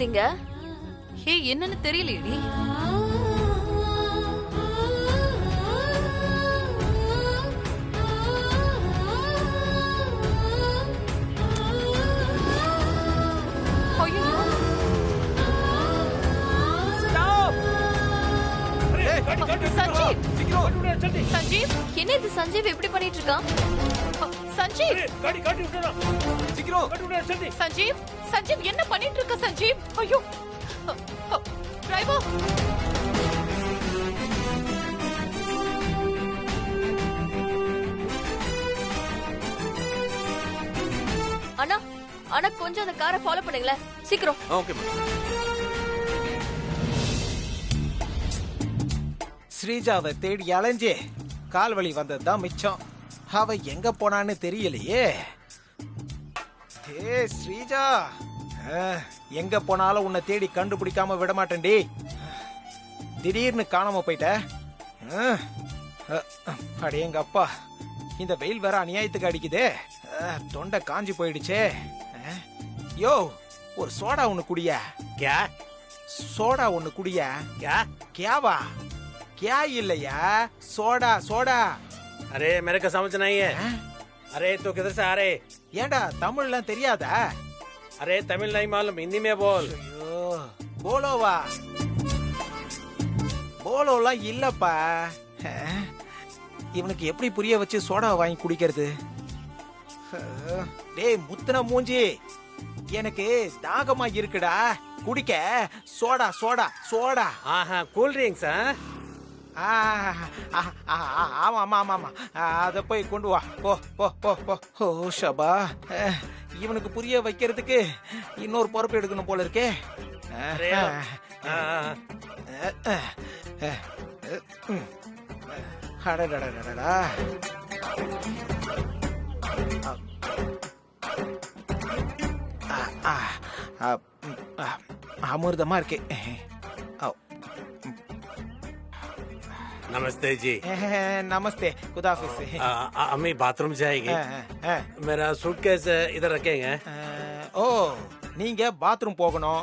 நடக்குதுங்க? ஹே, என்னன்னு தெரியலையேடி. சஞ்சீவ், என்ன இது? சஞ்சீவ் எப்படி பண்ணிட்டு இருக்கான்? சஞ்சீவ், சஞ்சீவ், சஞ்சீவ் என்ன பண்ணிட்டு இருக்க? சஞ்சீவ், ஐயோ டிரைவர். அண்ணா, அண்ணா கொஞ்சம் அந்த காரை ஃபாலோ பண்ணுங்களேன், சீக்கிரம். ஓகே. ஸ்ரீஜாவை தேடி அலைஞ்சே கால் வலி வந்ததுதான் மிச்சம். அவ எங்க போனான்னு தெரியலையே. ஏ ஸ்ரீஜா, எங்க போனாலும் உன்னை தேடி கண்டுபிடிக்காம விட மாட்டேன்டி. திடீர்னு காணாம போயிட்ட. அடே எங்க அப்பா, இந்த வெயில் வேற அநியாயத்துக்கு அடிக்குதே. தொண்டை காஞ்சி போயிடுச்சே. யோ, ஒரு சோடா ஒண்ணு குடியா. क्या சோடா ஒண்ணு குடியா. क्या கேவா क्या இல்லையா, சோடா சோடா. अरे मेरे को समझ नहीं है. अरे तो किधर से आ रहे? ஏண்டா தமிழ்லாம் தெரியாதா? अरे तमिल नहीं मालूम, हिंदी में बोल. ஐயோ, போலோவா? போலோலாம் இல்லப்பா. இவனுக்கு எப்படி புரிய வச்சு சோடா வாங்கி குடிக்கிறது? டேய் முத்துன மூஞ்சி, எனக்கு தாகமா இருக்குடா, குடிக்க சோடா சோடா சோடா. ஆஹா, கூல் ட்ரிங்க்ஸ். ஆமா ஆமா ஆமா ஆமா, அத போய் கொண்டு வா. போ போ போ போ. ஓ ஷபா, இவனுக்கு புரிய வைக்கிறதுக்கு இன்னொரு பொறுப்பு எடுக்கணும் போல இருக்கே. அடடடடடா. அமிர்தமா இருக்கு. नमस्ते जी. नमस्ते, खुदाफिज. अम्मी बाथरूम जाएगी. मेरा सूटकेस इधर रखेंगे. ஓ, நீங்க பாத்ரூம் போகணும்,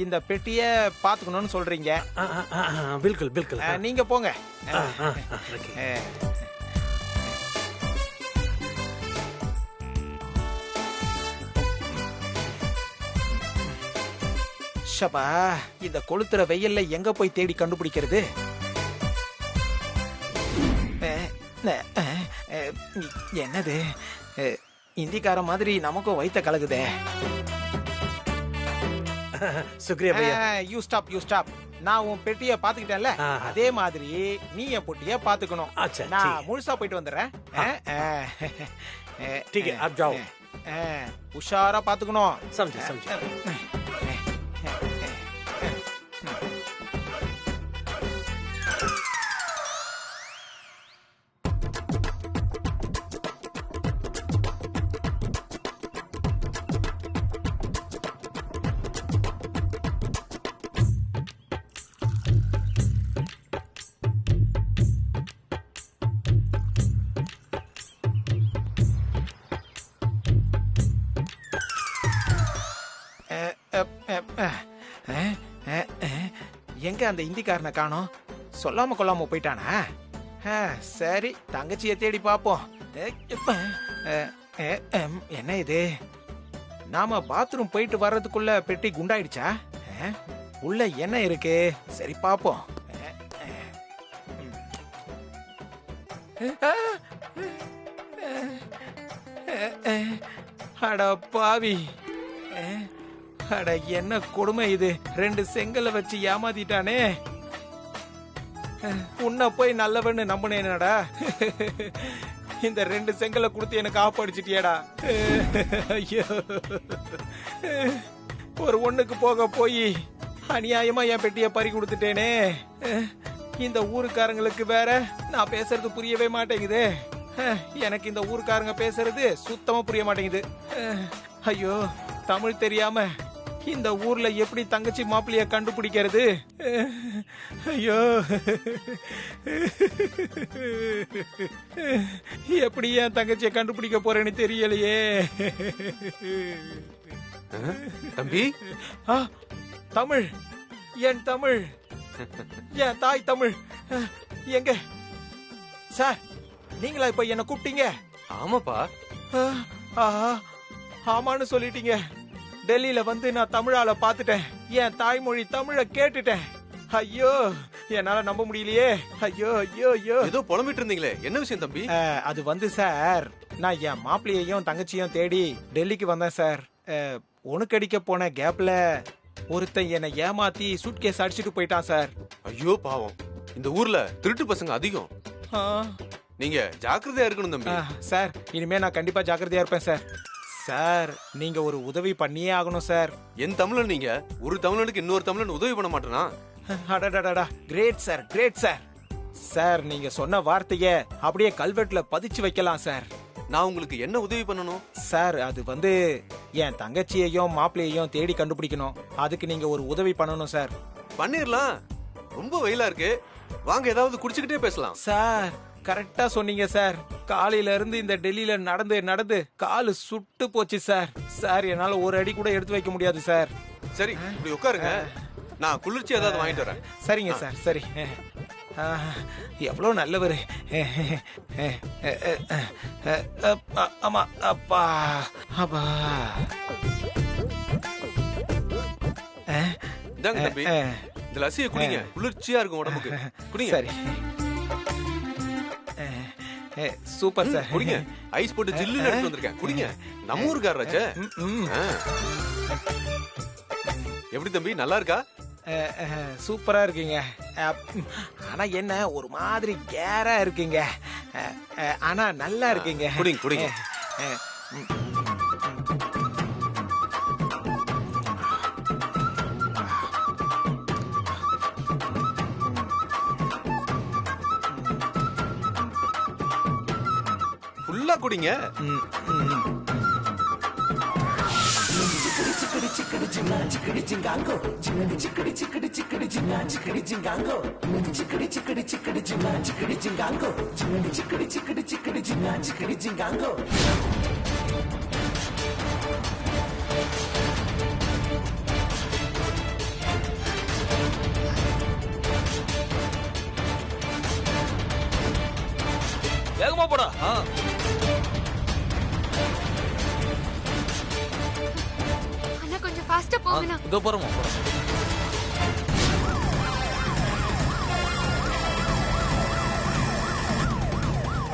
இந்த பெட்டிய பாத்துக்கணும்னு சொல்றீங்க. बिल्कुल बिल्कुल. நீங்க போங்க. ஷபா, இந்த கொளுத்துற வெயில்ல எங்க போய் தேடி கண்டுபிடிக்கிறது? என்னது, இந்திக்கார மாதிரி நமக்கும் வைத்த கலகுதே. சுக்ரியா பையா. You stop you stop. நான் உன் பெட்டிய பாத்துக்கிட்டேன்ல, அதே மாதிரி நீ என் பொட்டிய பாத்துக்கணும். நான் முழுசா போயிட்டு வந்துடுறேன். ठीक है, आप जाओ. உஷாரா பாத்துக்கணும். समझे समझे. எங்க அந்த இந்திக்காரனை காணோம்? சொல்லாம கொள்ளாம போயிட்டானா? சரி, தங்கச்சியை தேடி பாப்போம். என்ன இது, நாம பாத்ரூம் போயிட்டு வர்றதுக்குள்ள பெட்டி குண்டாயிடுச்சா? உள்ள என்ன இருக்கு? சரி பாப்போம். அட பாவி, அட என்ன கொடுமை இது! 2 செங்கலை வச்சு ஏமாத்திட்டானே. உன்னை போய் நல்லவன்னு நம்பினேனடா. இந்த 2 செங்கலை கொடுத்து எனக்கு காப்பாடிச்சிட்டியடா. ஐயோ, ஒரு ஒண்ணுக்கு போக போய் அநியாயமா என் பெட்டிய பறி கொடுத்துட்டேனே. இந்த ஊருக்காரங்களுக்கு வேற நான் பேசுறது புரியவே மாட்டேங்குது. எனக்கு இந்த ஊருக்காரங்க பேசுறது சுத்தமா புரிய மாட்டேங்குது. ஐயோ, தமிழ் தெரியாம இந்த ஊர்ல எப்படி தங்கச்சி மாப்பிள்ளைய கண்டுபிடிக்கிறது? ஐயோ, எப்படி என் தங்கச்சியை கண்டுபிடிக்க போறேன்னு தெரியலையே. தம்பி ஆ, தமிழ், என் தமிழ், என் தாய் தமிழ் எங்க? சார், நீங்களா இப்ப என்ன கூப்பிட்டீங்க? ஆமாப்பா. ஆ, ஆஹா, ஆமான்னு சொல்லிட்டீங்க. டெல்லியில வந்து நான் தமிழால பாத்துட்டேன். என் தாய்மொழி தமிழ கேட்டுட்டேன். ஐயோ, என்னால நம்ப முடியலையே. ஐயோ ஐயோ ஐயோ. ஏதோ புலம்பிட்டு இருந்தீங்களே, என்ன விஷயம் தம்பி? அது வந்து சார், நான் என் மாப்பிள்ளையையும் தங்கச்சியும் தேடி டெல்லிக்கு வந்தேன் சார். உனக்கடிக்க போன கேப்ல ஒருத்தன் என்னை ஏமாத்தி சூட்கேஸ் அடிச்சிட்டு போயிட்டான் சார். ஐயோ பாவம், இந்த ஊர்ல திருட்டு பசங்க அதிகம். ஆ, நீங்க ஜாக்கிரதையா இருக்கணும் தம்பி. சார், இனிமே நான் கண்டிப்பா ஜாக்கிரதையா இருப்பேன் சார். சார், நீங்க ஒரு உதவி பண்ணியே ஆகணும் சார். என் தமிழன் நீங்க, ஒரு தமிழனுக்கு இன்னொரு தமிழன் உதவி பண்ண மாட்டேனா? அடடடடா, great sir, great sir. Sir, நீங்க சொன்ன வார்த்தைய அப்படியே கல்வெட்டுல பதிச்சு வைக்கலாம் சார். நான் உங்களுக்கு என்ன உதவி பண்ணணும்? சார், அது வந்து என் தங்கச்சியையும் மாப்பிள்ளையையும் தேடி கண்டுபிடிக்கணும். அதுக்கு நீங்க ஒரு உதவி பண்ணணும் சார். பண்ணிரலாம். ரொம்ப வெயிலா இருக்கு, வாங்க ஏதாவது குடிச்சுக்கிட்டே பேசலாம். சார், கரெக்டா சொன்னீங்க சார். காலையில இருந்து இந்த டெல்லியில நடந்து நடந்து காலு சுட்டு போச்சு சார். சார், என்னால ஒரு அடி கூட எடுத்து வைக்க முடியாது சார். சரி, இப்படி உட்காருங்க, நான் குளிர்ச்சி ஏதாவது வாங்கிட்டு வரேன். சரிங்க சார், சரி. எவ்வளவு நல்லவர். ஆமா, அப்பா அப்பா. இந்தாங்க தம்பி, இந்த லஸ்ஸியை குடிங்க, குளிர்ச்சியா இருக்கும் உடம்புக்கு. குடிங்க. சரி. சூப்பர் சார், குடிங்க. ஐஸ் போட்டு ஜில்லுன்னு எடுத்து வந்திருக்கேன், குடிங்க. நம்ம ஊருக்காரராச்சே. எப்படி தம்பி, நல்லா இருக்கா? சூப்பரா இருக்கீங்க. ஆனா என்ன ஒரு மாதிரி கேரா இருக்கீங்க. ஆனா நல்லா இருக்கீங்க. குடிங்க குடிங்க. ஃபுல்லா குடிங்க. வேகமா போடா. அண்ணா, கொஞ்சம் ஃபாஸ்டா போங்கண்ணா. இதோ போறோம்.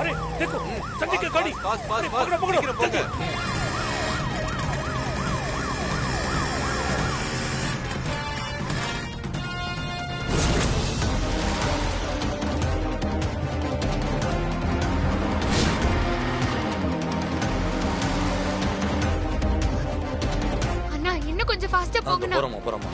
अरे देखो, संजय की गाड़ी। பாஸ் பாஸ் பாஸ், पकड़ो पकड़ो, சீக்கிரம் போங்க. அண்ணா, இன்னும் கொஞ்சம் ஃபாஸ்டா போங்கண்ணா. போறோமா போறோமா.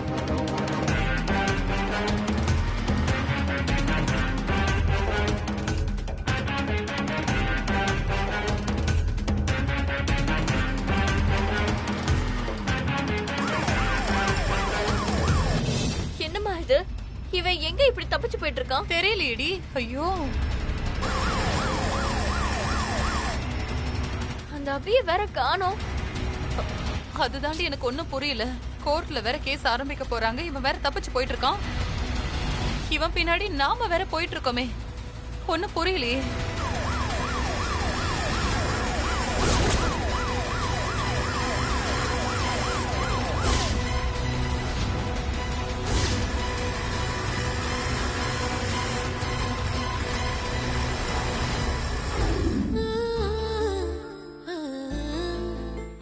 என்னம்மா இது? இவன் எங்க இப்படி தப்பிச்சு போயிட்டு இருக்கான்? தெரியலையேடி. ஐயோ, அந்த அபிய வேற காணோம். அதுதாண்டி எனக்கு ஒண்ணும் புரியல. கோர்ட்ல வேற கேஸ் ஆரம்பிக்க போறாங்க, இவன் வேற தப்பிச்சு போயிட்டு இருக்கான். இவன் பின்னாடி நாம வேற போயிட்டு இருக்கோமே, ஒண்ணும் புரியலையே.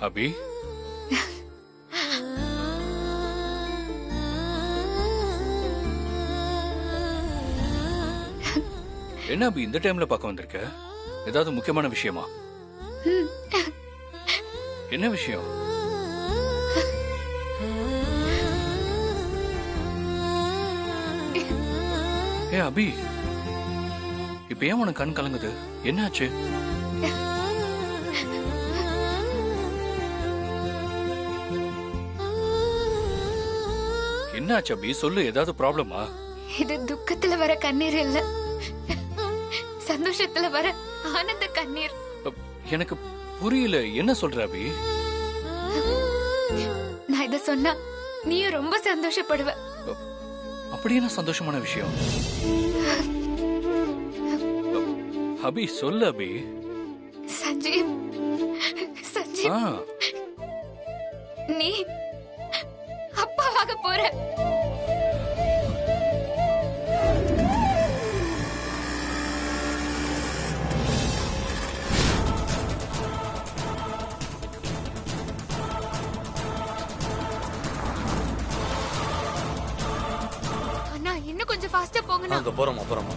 அபி, என்ன அபி இந்த டைம்ல பார்க்க வந்திருக்க? ஏதாவது முக்கியமான விஷயமா? என்ன விஷயம்? ஏ அபி, இப்ப ஏன் உனக்கு கண் கலங்குது? என்னாச்சு? என்னாச்சு அபி, சொல்லு. ஏதாவது ப்ராப்ளமா? இது துக்கத்துல வர கண்ணீர் இல்ல, சந்தோஷத்துல வர ஆனந்த கண்ணீர். எனக்கு புரியல, என்ன சொல்ற அபி? சொன்னா நீயும் ரொம்ப சந்தோஷப்படுவ. அப்படி என்ன சந்தோஷமான விஷயம்? அபி சொல்லு அபி. சஞ்சீவ், சஞ்சீவ், ஆ, நீ அப்பாவாக போற. அண்ணா இன்னும் கொஞ்சம் ஃபாஸ்டா போங்கண்ணா. அங்க போறோமா போறோமா.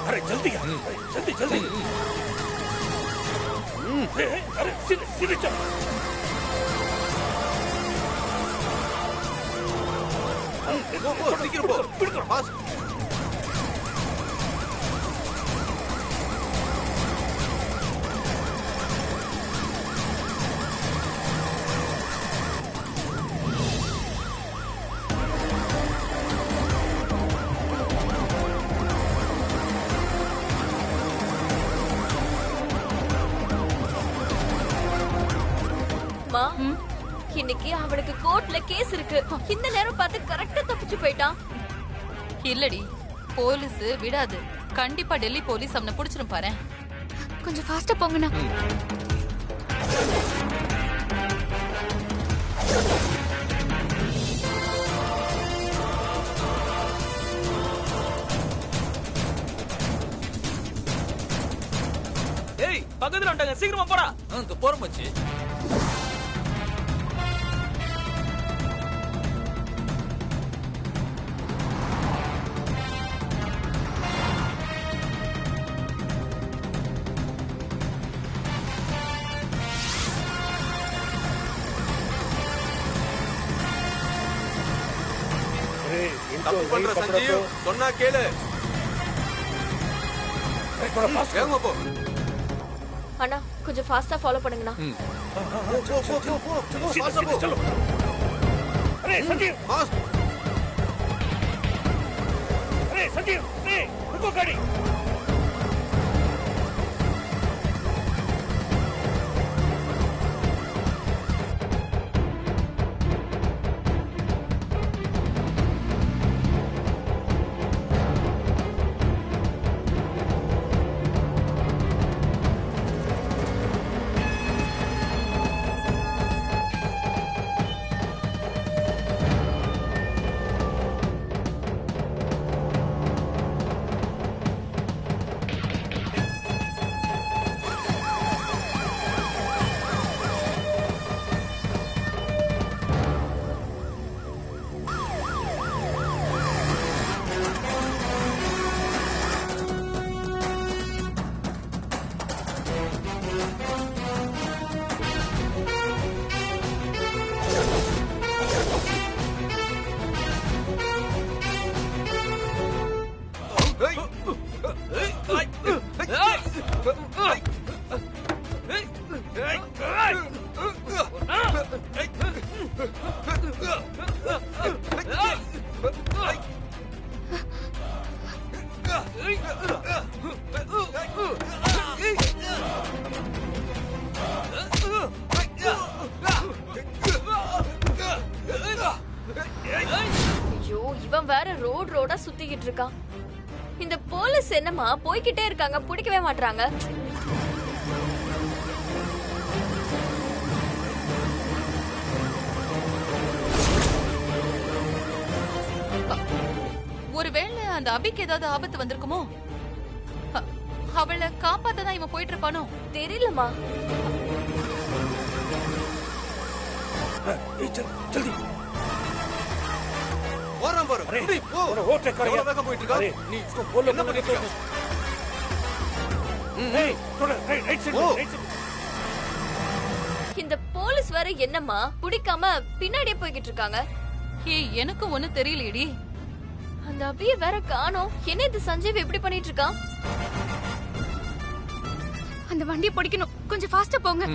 अरे जल्दी यार, जल्दी जल्दी। अरे सीधे सीधे चल। போ சீக்கிரம் போ. பிடிக்கோ பாஸ். மா, இன்னைக்கு அவனுக்கு கோர்ட்ல கேஸ் இருக்கு. இந்த நேரம் பார்த்து கரெக்டா தப்பிச்சு போயிட்டான். இல்லடி, போலீஸ் விடாது. கண்டிப்பா டெல்லி போலீஸ் அவனை புடிச்சிரும் பாரு. கொஞ்சம் ஃபாஸ்டா போங்கண்ணா. ஏய் பக்கத்துல வந்துட்டாங்க, சீக்கிரமா போடா. அங்க போறோம் மச்சி. अरे इनको தப்பு பண்ற சஞ்சீவ், சொன்னா கேளு. थोड़ा फास्ट வேகமா போ. அண்ணா கொஞ்சம் ஃபாஸ்டா ஃபாலோ பண்ணுங்கண்ணா. போ सीधे பாஸ் போ. चलो। अरे संजीव, பாஸ். अरे संजीव, अरे रुको गाड़ी। ஐயோ, இவன் வேற ரோடா சுத்திக்கிட்டு இருக்கான். இந்த போலீஸ் என்னமா போய்கிட்டே இருக்காங்க, பிடிக்கவே மாட்டாங்க. ஒருவேளை அந்த அபிக்கு ஏதாவது ஆபத்து வந்திருக்குமோ? அவளை காப்பாத்த தான் இவன் போயிட்டு இருப்பானோ? தெரியலமா. जल्दी போறோம் போறோம். अरे புடி, போ. ओवरटेक कर எவ்வளவு வேகம் போயிட்டு अरे இருக்க? நீ इसको बोलो என்ன பண்ணிட்டு இருக்க? नहीं थोड़ा राइट साइड ओ। Right side. இந்த போலீஸ் வேற என்னமா பிடிக்காம பின்னாடியே போய்கிட்டு இருக்காங்க. ஏய், எனக்கு ஒண்ணு தெரியலையேடி. அந்த அபிய வேற காணோம். என்ன இது சஞ்சீவ் எப்படி பண்ணிட்டு இருக்கான்? அந்த வண்டியை பிடிக்கணும். கொஞ்சம் ஃபாஸ்டா போங்க.